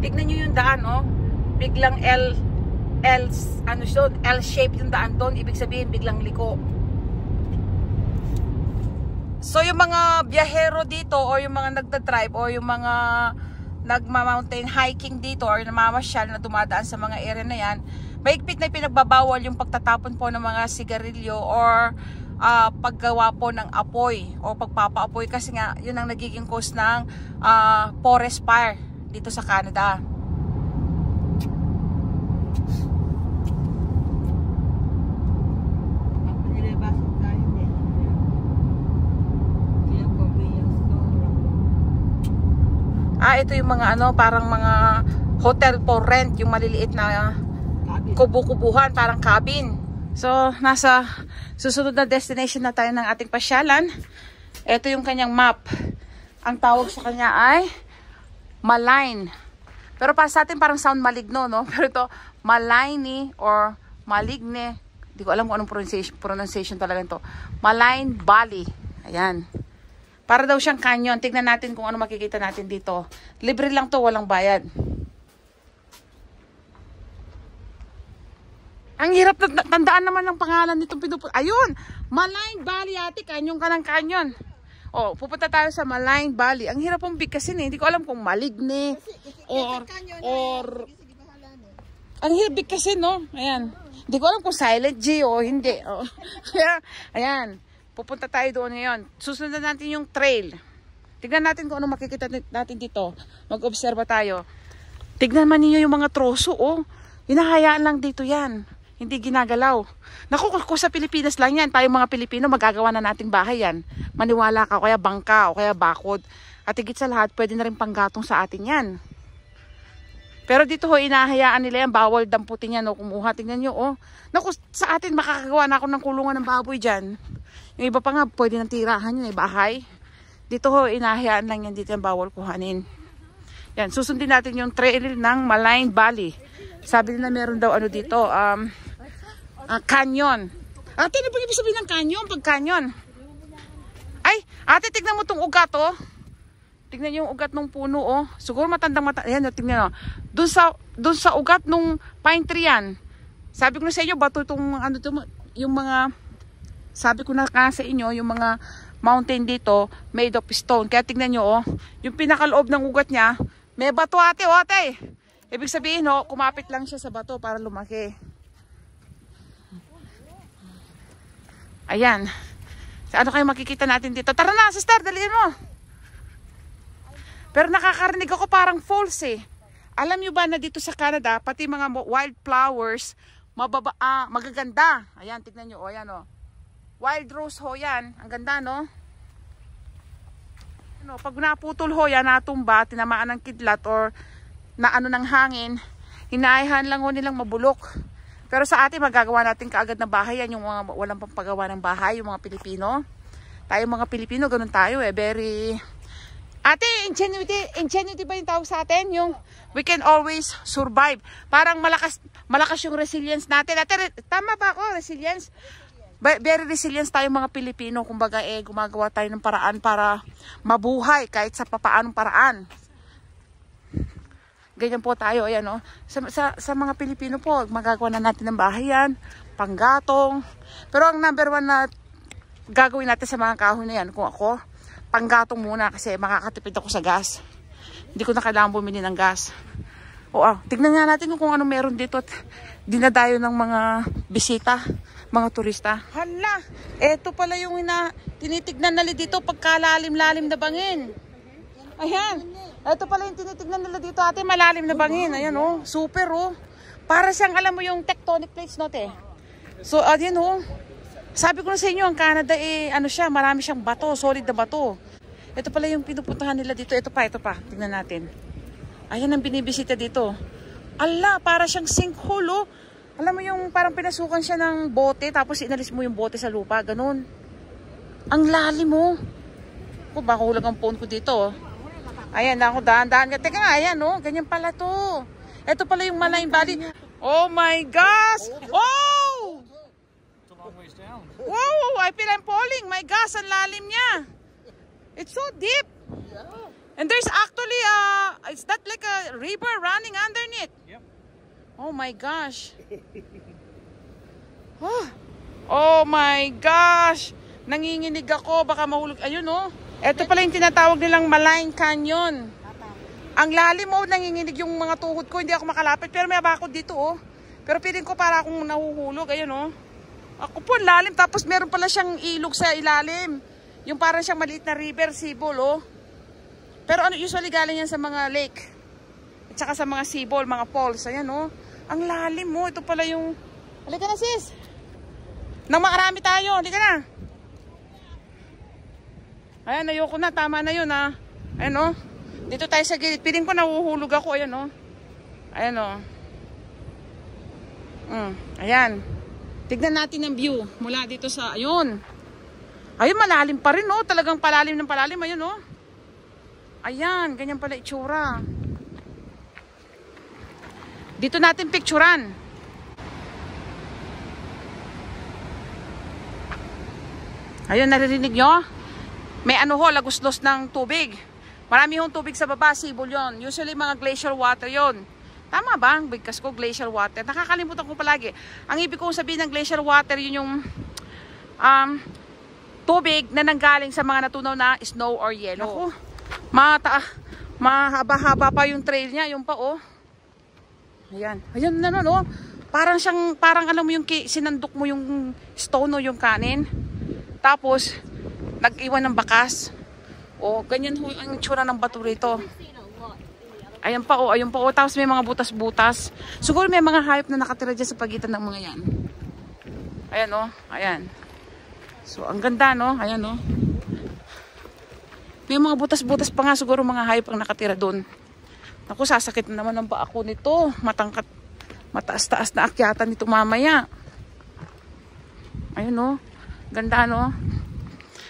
Tignan nyo yung daan, oh. Biglang ano siya, L-shape yung daan doon. Ibig sabihin, biglang liko. So, yung mga biyahero dito, o yung mga nagda-drive, o yung mga nagma-mountain hiking dito, or namamasyal na dumadaan sa mga area na yan, mahigpit na pinagbabawal yung pagtatapon po ng mga sigarilyo, or paggawa po ng apoy, o pagpapaapoy, kasi nga, yun ang nagiging cause ng forest fire dito sa Canada. Ito yung mga ano, parang mga hotel for rent, yung maliliit na kubu-kubuhan, parang cabin. So, nasa susunod na destination na tayo ng ating pasyalan. Ito yung kanyang map. Ang tawag sa kanya ay Malign. Pero para sa atin parang sound maligno, no? Pero ito, Maligny or Maligne. Hindi ko alam kung anong pronunciation talaga ito. Malign Valley. Ayan. Para daw siyang canyon. Tignan natin kung ano makikita natin dito. Libre lang to, walang bayad. Ang hirap na tandaan naman ng pangalan nitong pinupunta. Ayun! Malign Valley, ate. Canyon ka ng canyon. O, pupunta tayo sa Malign Valley. Ang hirap pong bigkasin eh. Hindi ko alam kung Maligne or ang hirap bigkasin, no? Ayan. Hindi ko alam kung Silent G o hindi. O. Kaya, ayan. Pupunta tayo doon ngayon. Susundan natin yung trail. Tignan natin kung ano makikita natin dito. Mag-obserba tayo. Tignan man niyo yung mga troso, oh. Hinahayaan lang dito yan. Hindi ginagalaw. Naku, kung sa Pilipinas lang yan, tayong mga Pilipino, magagawa na nating bahay yan. Maniwala ka, o kaya bangka, o kaya bakod. At higit sa lahat, pwede na rin panggatong sa atin yan. Pero dito ho, inahayaan nila yan, bawal damputin yan, o kumuha. Tingnan nyo, oh. Naku, sa atin, makakagawa na ako ng kulungan ng baboy dyan. Yung iba pa nga, pwede ng tirahan yun, bahay. Dito ho, inahayaan lang yan, dito yung bawal kuhanin. Yan, susundin natin yung trail ng Malign Valley. Sabi nila meron daw ano dito, canyon. Ate, ano po ibig sabihin ng canyon? Pag canyon. Ay, ate, tignan mo tong ugat, oh. Tignan yung ugat ng puno, oh. Siguro matandang-matanda. Ayan, tignan, oh. Doon sa ugat ng pine tree yan. Sabi ko na sa inyo, bato itong, ano to, yung mga, sabi ko na sa inyo, yung mga mountain dito, made of stone. Kaya tignan nyo, oh. Yung pinakaloob ng ugat niya, may bato, ate, oh, ate. Ibig sabihin, oh, kumapit lang siya sa bato para lumaki. Ayan. So, ano kayo makikita natin dito? Tara na, sister, daliin mo. Pero nakakarinig ako parang false eh. Alam nyo ba na dito sa Canada, pati mga wildflowers, magaganda. Ayan, tignan nyo. O, ayan, o. Wild rose ho yan. Ang ganda, no? Ano, pag naputol ho yan, natumba, tinamaan ng kidlat or na ano ng hangin, hinaihan lang ho nilang mabulok. Pero sa atin, magagawa natin kaagad na bahay yan, yung mga walang pampagawa ng bahay, yung mga Pilipino. Tayo mga Pilipino, ganun tayo eh. Very... Ate, ingenuity ba yung tawag sa atin? Yung we can always survive. Parang malakas yung resilience natin. Ate, tama ba ako? Resilience? Very resilience tayo mga Pilipino. Kumbaga gumagawa tayo ng paraan para mabuhay kahit sa papaanong paraan. Ganyan po tayo, ayan, oh. Sa mga Pilipino po, magagawa na natin ng bahay yan, panggatong. Pero ang number one na gagawin natin sa mga kahoy na yan, kung ako, panggatong muna kasi makakatipid ako sa gas. Hindi ko na kailangan bumili ng gas. O, tignan nga natin kung ano meron dito at dinadayo ng mga bisita, mga turista. Hala, eto pala yung tinitignan nila dito pagkalalim-lalim na bangin. Ayan. Ito pala yung tinitignan nila dito, ate, malalim na bangin. Ayan, oh. Super, oh. Para siyang, alam mo yung tectonic plates, no, te? So, ayan, oh. Sabi ko na sa inyo, ang Canada, ano siya, marami siyang bato, solid na bato. Ito pala yung pinupuntahan nila dito. Ito pa. Tingnan natin. Ayan ang binibisita dito. Ala, para siyang sinkhole, oh. Alam mo yung parang pinasukan siya ng bote, tapos inalis mo yung bote sa lupa, ganun. Ang lalim, oh. Kung baka hulag ang phone ko dito, oh. Ayan, ako dahan-dahan. Teka nga, ayan, oh. Ganyan pala to. Ito pala yung Malign Valley. Oh my gosh! Oh! It's a long ways down. Wow! I feel I'm falling. My gosh, ang lalim niya. It's so deep. And there's actually, it's not like a river running underneath. Yep. Oh my gosh. Oh my gosh. Nanginginig ako. Baka mahulog. Ayun oh. Ito pala yung tinatawag nilang Malign Canyon. Ang lalim oh. Nanginginig yung mga tuhod ko. Hindi ako makalapit. Pero may bakod dito oh. Pero piling ko para akong nahuhulog. Ayun oh. Ako po lalim. Tapos meron pala siyang ilog sa ilalim. Yung parang siyang maliit na river, sibol oh. Pero ano, usually galing yan sa mga lake. At saka sa mga sibol, mga falls. Ayan oh. Ang lalim mo. Ito pala yung... Halika na sis. Nang makarami tayo. Halika na. Ayan, ayoko na. Tama na yun ha. Ayan oh. Dito tayo sa gilid. Piling ko nahuhulog ako. Ayan oh. Ayan oh. Ayan. Tignan natin ang view. Mula dito sa... Ayun. Ayun, malalim pa rin oh. Talagang palalim ng palalim. Ayun oh. Ayan. Ganyan pala itsura. Dito natin picturean. Ayun, naririnig nyo? May ano ho, laguslos ng tubig. Marami hong tubig sa baba, sibol yun. Usually mga glacial water yon. Tama ba? Bigkas ko, glacial water. Nakakalimutan ko palagi. Ang ibig kong sabihin ng glacial water, yun yung tubig na nanggaling sa mga natunaw na snow or yellow. Mahaba-haba pa yung trail niya, yung pa oh. Ayan. Ayan na nun oh. Parang alam mo yung sinandok mo yung stone o yung kanin. Tapos, nag-iwan ng bakas. O, ganyan ho ang itsura ng bato rito. Ayan pa o, ayun pa o. Tapos may mga butas-butas. Siguro may mga hayop na nakatira dyan sa pagitan ng mga yan. Ayan o, ayan. So, ang ganda no, ayan o. May mga butas-butas pa nga siguro mga hayop ang nakatira doon. Ako, sasakit na naman ang paa ko nito. Matangkat, mataas-taas na akyatan nito mamaya. Ayun o. Ganda no.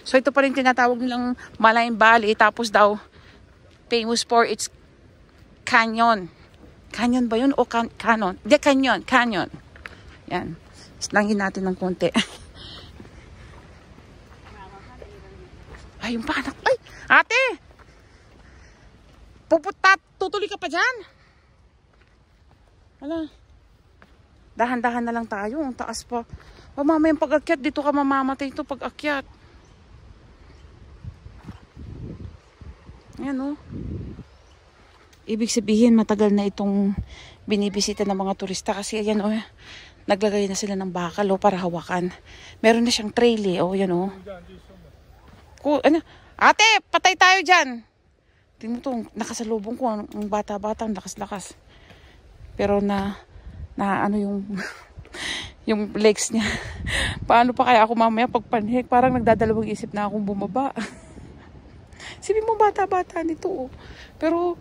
So ito pa rin tinatawag nilang Malign Valley. Tapos daw famous for its canyon. Canyon ba yun? O canon? Hindi, canyon. Canyon. Yan. Slangin natin ng konti. Ay, yung panak. Ay, ate! Tutuloy ka pa dyan? Wala. Dahan-dahan na lang tayo. Ang taas pa. O mamayang pag-akyat, dito ka mamamatay ito pag-akyat. Ayan o. Ibig sabihin, matagal na itong binibisita ng mga turista kasi ayan o, naglagay na sila ng bakal o para hawakan. Meron na siyang trail eh. O, ayan o. Ano? Ate, patay tayo dyan. Tingnan mo ito, nakasalubong ko. Ang bata-bata, ang lakas-lakas. Pero na ano yung... yung legs niya. Paano pa kaya ako mamaya pagpanhik? Parang nagdadalawang isip na akong bumaba. Sabi mo, bata-bata nito. Oh. Pero,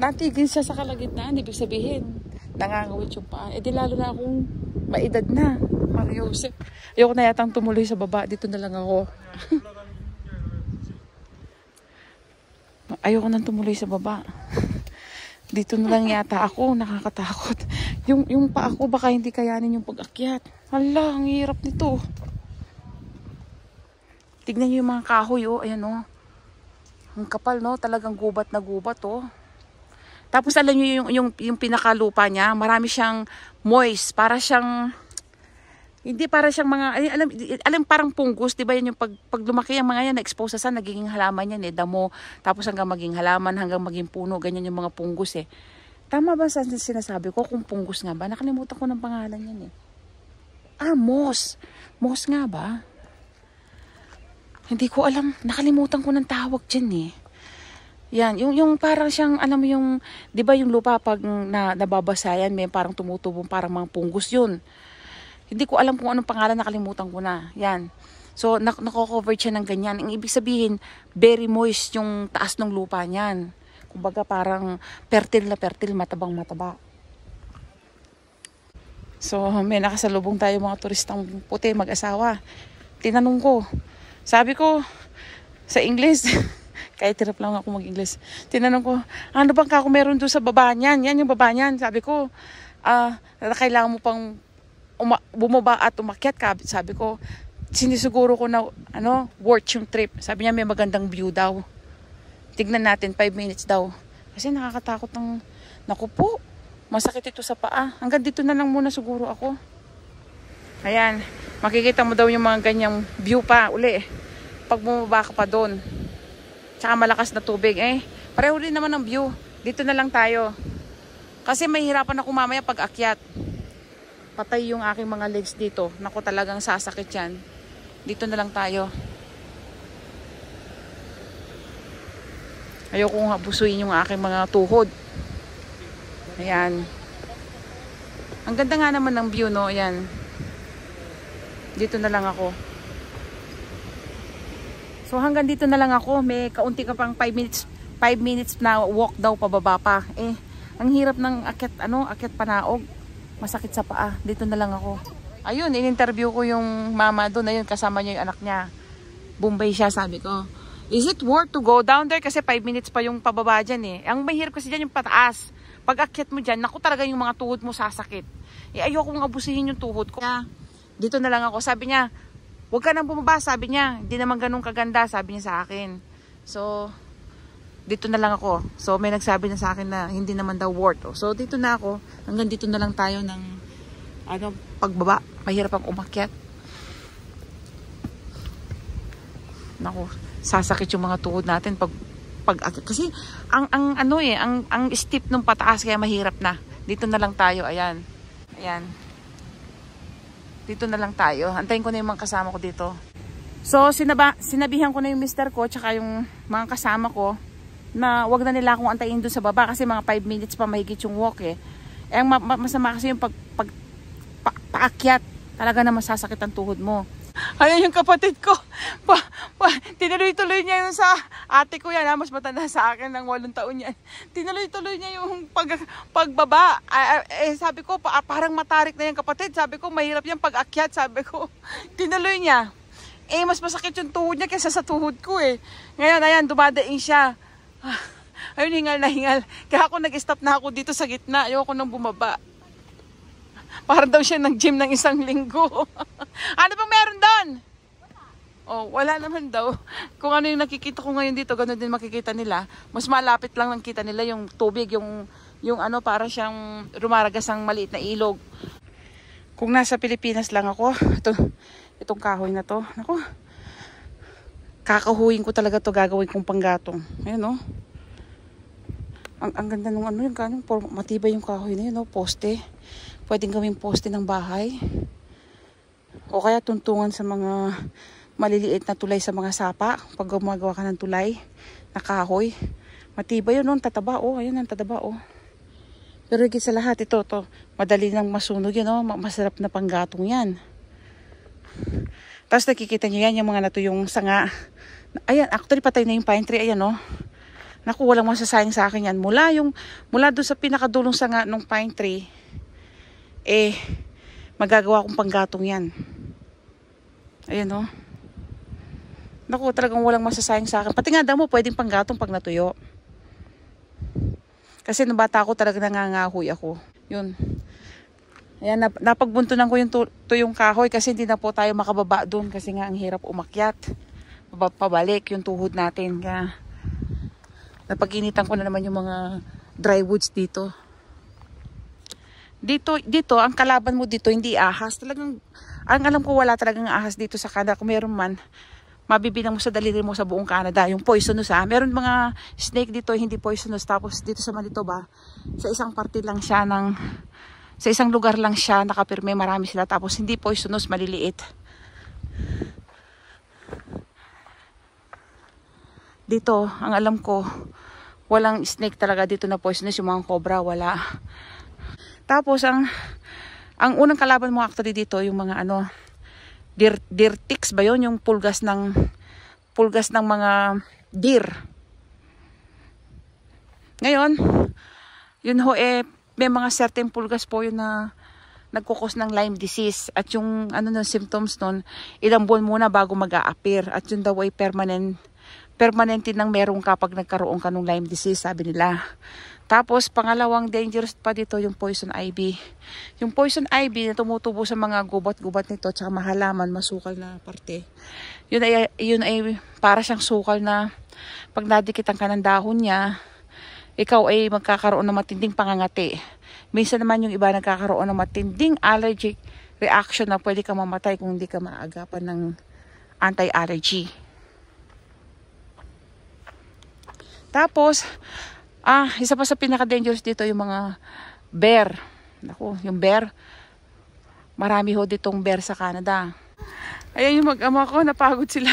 natigil siya sa kalagitnaan. Ibig sabihin, nangangawit yung paa. E di lalo na akong maedad na. Mario Joseph. Ayoko na yatang tumuloy sa baba. Dito na lang ako. Ayoko nang tumuloy sa baba. Dito na lang yata ako. Nakakatakot. Yung paa ko baka hindi kayanin yung pag-akyat. Hala, ang hirap nito. Tignan niyo yung mga kahoy oh. Ayan oh. Ang kapal no. Talagang gubat na gubat oh. Tapos alam niyo yung pinakalupa niya. Marami siyang moist. Para siyang... Hindi para siyang mga... Alam parang punggus. Diba yan yung pag lumaki ang mga yan. Na-expose sa nagiging halaman yan eh. Damo. Tapos hanggang maging halaman. Hanggang maging puno. Ganyan yung mga punggus eh. Tama ba sa sinasabi ko kung punggus nga ba? Nakalimutan ko ng pangalan yan eh. Ah, moss. Moss nga ba? Hindi ko alam. Nakalimutan ko ng tawag dyan eh. Yan. Yung parang siyang, alam mo yung, di ba yung lupa pag nababasa yan, may parang tumutubong parang mga punggus yun. Hindi ko alam kung anong pangalan, nakalimutan ko na. Yan. So, nako-cover siya ng ganyan. Ang ibig sabihin, very moist yung taas ng lupa niyan. Kumbaga parang fertile na fertile, matabang mataba. So may nakasalubong tayo mga turistang puti, mag-asawa. Tinanong ko, sabi ko sa English, kahit hirap lang ako mag-English. Tinanong ko, ano bang kako meron doon sa baba niyan? Yan yung baba niyan. Sabi ko, kailangan mo pang bumaba at umakyat ka. Sabi ko, sinisiguro ko na worth yung trip. Sabi niya may magandang view daw. Tignan natin, 5 minutes daw. Kasi nakakatakot ng, naku po, masakit ito sa paa. Hanggang dito na lang muna siguro ako. Ayan, makikita mo daw yung mga ganyang view pa uli. Pag bumaba ka pa doon. Tsaka malakas na tubig. Pareho rin naman ang view. Dito na lang tayo. Kasi mahihirapan ako mamaya pag akyat. Patay yung aking mga legs dito. Naku, talagang sasakit yan. Dito na lang tayo. Ayokong habusuin yung aking mga tuhod. Ayan. Ang ganda nga naman ng view, no? Ayan. Dito na lang ako. So hanggang dito na lang ako. May kaunti ka pang 5 minutes. 5 minutes na walk daw pababa pa. Ang hirap ng akyat panaog. Masakit sa paa. Dito na lang ako. Ayun, in-interview ko yung mama doon. Ayun, kasama niya yung anak niya. Bombay siya, sabi ko. Is it worth to go down there? Kasi 5 minutes pa yung pababa dyan. Ang mahirap kasi dyan yung pataas. Pag akyat mo dyan, naku talaga yung mga tuhod mo sasakit. Ayokong abusihin yung tuhod ko. Dito na lang ako. Sabi niya, huwag ka nang bumaba. Sabi niya, hindi naman ganun kaganda. Sabi niya sa akin. So, dito na lang ako. So, may nagsabi na sa akin na hindi naman daw worth. So, dito na ako. Hanggang dito na lang tayo ng pagbaba. Mahirap ang umakyat. Naku, sasakit yung mga tuhod natin pag kasi ang steep nung pataas kaya mahirap na. Dito na lang tayo, ayan. Ayan. Dito na lang tayo. Antayin ko na yung mga kasama ko dito. So sinabihan ko na yung mister ko tsaka yung mga kasama ko na wag na nila akong antayin doon sa baba kasi mga 5 minutes pa mahigit yung walk ang masama kasi yung paakyat. Talaga na masasakit ang tuhod mo. Ayan yung kapatid ko. Tinuloy-tuloy niya yung sa ate ko yan. Mas matanda sa akin ng 8 taon yan. Tinuloy-tuloy niya yung pagbaba. Sabi ko, parang matarik na yung kapatid. Sabi ko, mahirap yung pag-akyat. Sabi ko, tinuloy niya. Mas masakit yung tuhod niya kaysa sa tuhod ko Ngayon, ayan, dumadaing siya. Ayun, hingal na hingal. Kaya ako nag-stop na ako dito sa gitna. Ayoko nang bumaba. Parang daw siya nag-gym ng 1 linggo. Ano bang meron doon? Wala naman daw. Kung ano yung nakikita ko ngayon dito, ganoon din makikita nila. Mas malapit lang ng kita nila yung tubig, yung para siyang rumaragas ang maliit na ilog. Kung nasa Pilipinas lang ako, itong kahoy na to, naku, kakahuyin ko talaga to, gagawin kong panggatong. Ayan ang ganda nung matibay yung kahoy na yun, poste. Pwedeng gawing poste ng bahay. O kaya tuntungan sa mga maliliit na tulay sa mga sapa. Pag gumagawa ka ng tulay na kahoy. Matibay yun, tataba. Ayun ang tataba. Pero higit sa lahat, ito. Madali nang masunog yan. Masarap na panggatong yan. Tapos nakikita nyo yan, yung mga natuyong sanga. Ayan, actually patay na yung pine tree. Ayan, Naku, walang masasayang sa akin yan. Mula doon sa pinakadulong sanga ng pine tree, magagawa kong panggatong yan. Ayan, Naku, talagang walang masasayang sa akin. Pati nga daw mo, pwedeng panggatong pag natuyo. Kasi nung bata ako, talaga nangangahoy ako. Yun. Ayan, napagbuntunan ko yung kahoy kasi hindi na po tayo makababa doon kasi nga ang hirap umakyat. Pabalik yung tuhod natin. Kaya napag-initan ko na naman yung mga dry woods dito. Dito, ang kalaban mo dito, hindi ahas. Talagang, ang alam ko wala talagang ahas dito sa Canada. Kung meron man, mabibilang mo sa daliri mo sa buong Canada. Yung poisonous Meron mga snake dito, hindi poisonous. Tapos dito sa Manitoba, sa isang parte lang siya sa isang lugar lang siya nakapirme. Marami sila. Tapos hindi poisonous, maliliit. Dito, ang alam ko, walang snake talaga dito na poisonous. Yung mga cobra, wala. Tapos, ang unang kalaban mo actually dito, yung mga deer ticks ba yun? Yung pulgas ng mga deer. Ngayon, yun may mga certain pulgas po yun na nagkukos ng Lyme disease. At yung symptoms nun, ilang buwan muna bago mag-a-appear. At yun daw ay permanente nang meron kapag nagkaroon ka ng Lyme disease, sabi nila. Tapos, pangalawang dangerous pa dito, yung poison ivy. Yung poison ivy na tumutubo sa mga gubat-gubat nito, tsaka mahalaman, masukal na parte. Yun ay para siyang sukal na pag nadikitan ka ng dahon niya, ikaw ay magkakaroon ng matinding pangangati. Minsan naman yung iba nagkakaroon ng matinding allergic reaction na pwede ka mamatay kung hindi ka maagapan ng anti-allergy. Tapos, isa pa sa pinaka-dangerous dito yung mga bear. Naku, yung bear. Marami ho ditong bear sa Canada. Ayan yung mag-ama ko, napagod sila.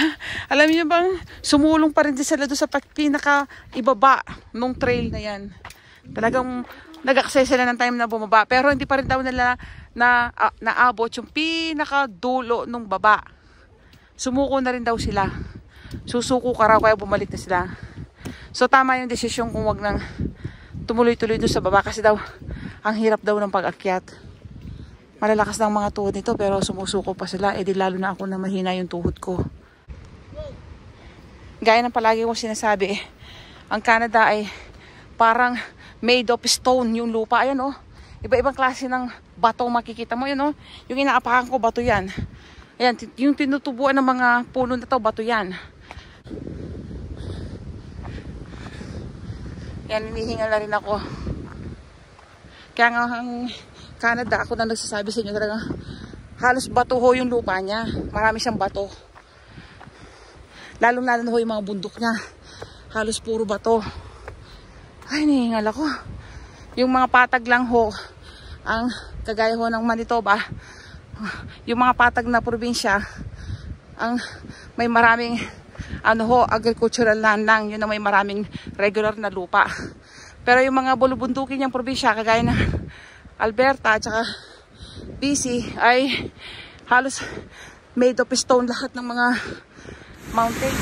Alam niyo bang, sumulong pa rin sila doon sa pinaka-ibaba nung trail na yan. Talagang nag-access sila ng time na bumaba. Pero hindi pa rin daw nila naabot yung pinaka-dulo nung baba. Sumuko na rin daw sila. Susuko ka raw kaya bumalik na sila. So tama yung desisyon kung wag nang tumuloy-tuloy doon sa baba kasi daw ang hirap daw ng pag-akyat. Malalakas ng mga tuhod nito pero sumusuko pa sila. Eh di lalo na ako na mahina yung tuhod ko. Gaya ng palagi kong sinasabi, ang Canada ay parang made of stone yung lupa. Ayan oh. Iba-ibang klase ng bato makikita mo. Yun oh. Yung inaapakan ko, bato yan. Ayan, yung tinutubuan ng mga puno na to, bato yan. Yan, hinihingal na rin ako. Kaya nga ang Canada, ako na nagsasabi sa inyo talaga, halos bato ho yung lupa niya. Marami siyang bato. Lalong-lalo na ho yung mga bundok niya. Halos puro bato. Ay, hinihingal ako. Yung mga patag lang ho, ang kagaya ho ng Manitoba, yung mga patag na probinsya, ang may maraming agricultural land lang, yun na may maraming regular na lupa. Pero yung mga bulubundukin niyang probinsya, kagaya na Alberta at saka BC, ay halos made of stone lahat ng mga mountain.